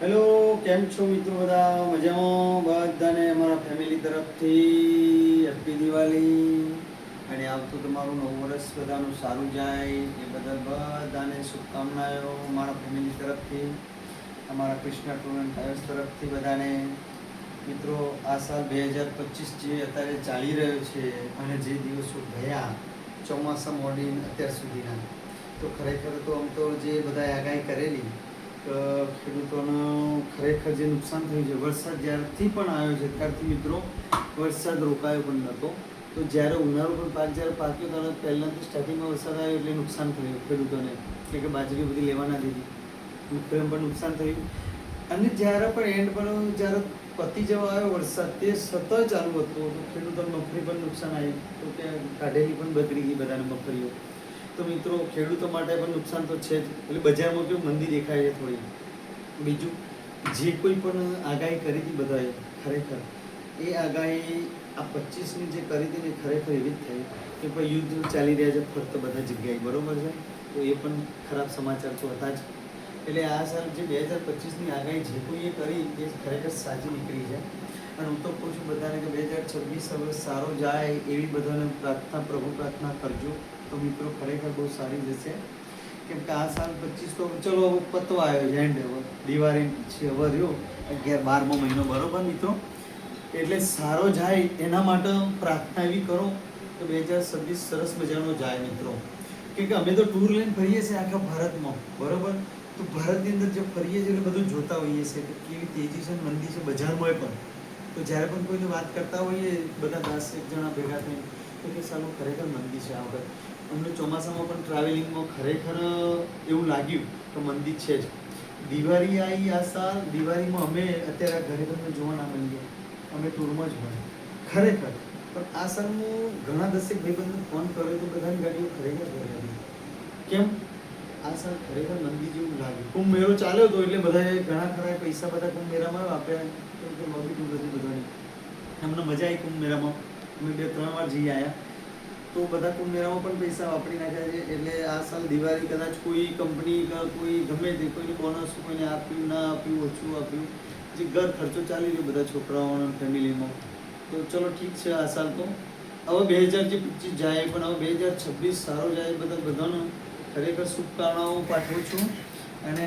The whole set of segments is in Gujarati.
હેલો, કેમ છો મિત્રો? બધા મજામાં? બધાને અમારા ફેમિલી તરફથી હેપી દિવાળી અને આવતું તમારું નવું વર્ષ બધાનું સારું જાય એ બદલ બધાને શુભકામનાઓ અમારા ફેમિલી તરફથી, અમારા કૃષ્ણા ટૂર એન્ડ ટ્રાવેલ્સ તરફથી બધાને. મિત્રો, આ સાલ 2025 જે અત્યારે ચાલી રહ્યો છે અને જે દિવસો ગયા ચોમાસા મોડીને અત્યાર સુધીના, તો ખરેખર તો આમ તો જે બધાએ આગાહી કરેલી ખેડૂતોનું ખરેખર જે નુકસાન થયું છે, વરસાદ જ્યારથી પણ આવ્યો છે ત્યારથી મિત્રો વરસાદ રોકાયો પણ નહોતો. તો જ્યારે ઉનાળુ પણ પાક જ્યારે પાક્યો ત્યારે પહેલાંથી સ્ટાર્ટિંગમાં વરસાદ આવ્યો એટલે નુકસાન થયું ખેડૂતોને, કે બાજરી બધી લેવા ના દીધી, મગફળીમાં પણ નુકસાન થયું. અને જ્યારે પણ એન્ડ પર જ્યારે પતી જવા આવ્યો વરસાદ તે સતત ચાલુ હતો તો ખેડૂતોને મગફળી પણ નુકસાન આવ્યું, તો કે કાઢેલી પણ બગડી ગઈ બધાને મગફળીઓ. તો મિત્રો, ખેડૂતો માટે પણ નુકસાન તો છે જ, એટલે બજારમાં કેવું મંદી દેખાય છે થોડી. બીજું, જે કોઈ પણ આગાહી કરી હતી બધાએ, ખરેખર એ આગાહી આ 25ની જે કરી હતી ને ખરેખર એવી જ થઈ કે ભાઈ યુદ્ધ ચાલી રહ્યા છે ફક્ત બધા જગ્યાએ, બરોબર છે. તો એ પણ ખરાબ સમાચાર તો હતા જ. એટલે આ સાલ જે 2025ની આગાહી જે કોઈએ કરી એ ખરેખર સાચી નીકળી છે. અને હું તો કહું છું બધાને કે 2026 હવે સારો જાય એવી બધાને પ્રાર્થના, પ્રભુ પ્રાર્થના કરજો. તો મિત્રો, ખરેખર બહુ સારી જશે. કેમ કે આ સાલ 25 તો ચલો પતવા આવ્યો છે, એન્ડ દિવાળી પછી હવે રહ્યો 11-12મો મહિનો, બરોબર મિત્રો. એટલે સારો જાય એના માટે પ્રાર્થના એવી કરો કે 2026 સરસ મજાનો જાય મિત્રો. કેમ કે અમે તો ટૂર લઈને ફરીએ છીએ આખા ભારતમાં, બરોબર. તો ભારતની અંદર જે ફરીએ છીએ એટલે બધું જોતા હોઈએ છીએ કે કેવી તેજી છે, મંદી છે બજારમાં પણ. તો જ્યારે પણ કોઈને વાત કરતા હોઈએ બધા 10 જણા ભેગા થઈને, તો કે સાલું ખરેખર મંદી છે આ વખત. અમને ચોમાસામાં પણ ટ્રાવેલિંગમાં ખરેખર એવું લાગ્યું કે મંદી છે જ. દિવાળી આવી આ સાલ, દિવાળીમાં અમે અત્યારે ઘરે તમને જોવા ના મળીએ, અમે ટૂરમાં જ હોય ખરેખર. પણ આ સાલ હું ઘણા દસેક ભાઈબંધને ફોન કર્યો તો બધાની ગાડીઓ ખરેખર ભરી હતી. કેમ? આ સાલ ખરેખર મંદી જેવું લાગ્યું. કુંભ મેળો ચાલ્યો હતો એટલે બધાએ ઘણા ખરા પૈસા બધા કુંભ મેળામાં આપ્યા, કેમ કે લોબી ટૂર હતી બધાની. અમને મજા આવી કુંભ મેળામાં, અમે 2-3 વાર જઈ આવ્યા. તો બધા કુંભ મેળામાં પણ પૈસા વાપરી નાખ્યા છે. એટલે આ સાલ દિવાળી કદાચ કોઈ કંપની કોઈ ગમે તે કોઈને બોનસ કોઈને આપ્યું ના આપ્યું, ઓછું આપ્યું, જે ઘર ખર્ચો ચાલી રહ્યો બધા છોકરાઓના ફેમિલીમાં. તો ચલો ઠીક છે. આ સાલ તો હવે 2025 જાય પણ હવે 2026 સારો જાય બધાનો ખરેખર શુભકામનાઓ પાઠવું છું. અને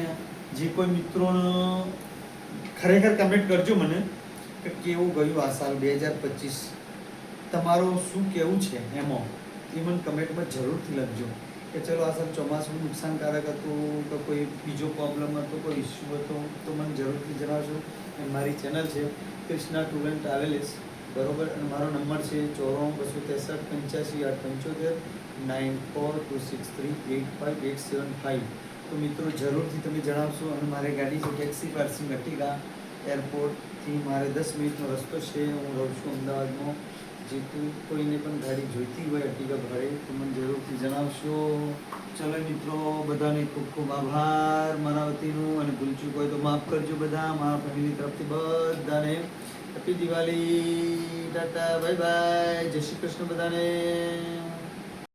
જે કોઈ મિત્રોનો ખરેખર કમેન્ટ કરજો મને કે કેવું ગયું આ સાલ 2025, તમારું શું કહેવું છે એમાં, એ મને કમેન્ટમાં જરૂરથી લખજો. કે ચલો આ સાલ ચોમાસું નુકસાનકારક હતું તો કોઈ બીજો પ્રોબ્લેમ હતો, કોઈ ઇસ્યુ હતો, તો મને જરૂરથી જણાવજો. અને મારી ચેનલ છે કૃષ્ણા ટૂર એન્ડ ટ્રાવેલ્સ, બરોબર. અને મારો નંબર છે 94-263-85-875 94-263-85875. તો મિત્રો, જરૂરથી તમે જણાવશો. અને મારી ગાડી છે ટેક્સી પાર્સિંગ અર્ટિગા, એરપોર્ટથી મારે 10 મિનિટનો રસ્તો છે. હું રહું છું અમદાવાદમાં. જે કોઈને પણ ગાડી જોઈતી હોય અર્ટિગા ભાડે તો મને જરૂરથી જણાવશો. ચલો મિત્રો, બધાને ખૂબ ખૂબ આભાર મારા વતીનું. અને ભૂલચૂક હોય તો માફ કરજો બધા. મારા ફેમિલી તરફથી બધાને happy Diwali, Tata, bye bye, જય શ્રી કૃષ્ણ બધાને.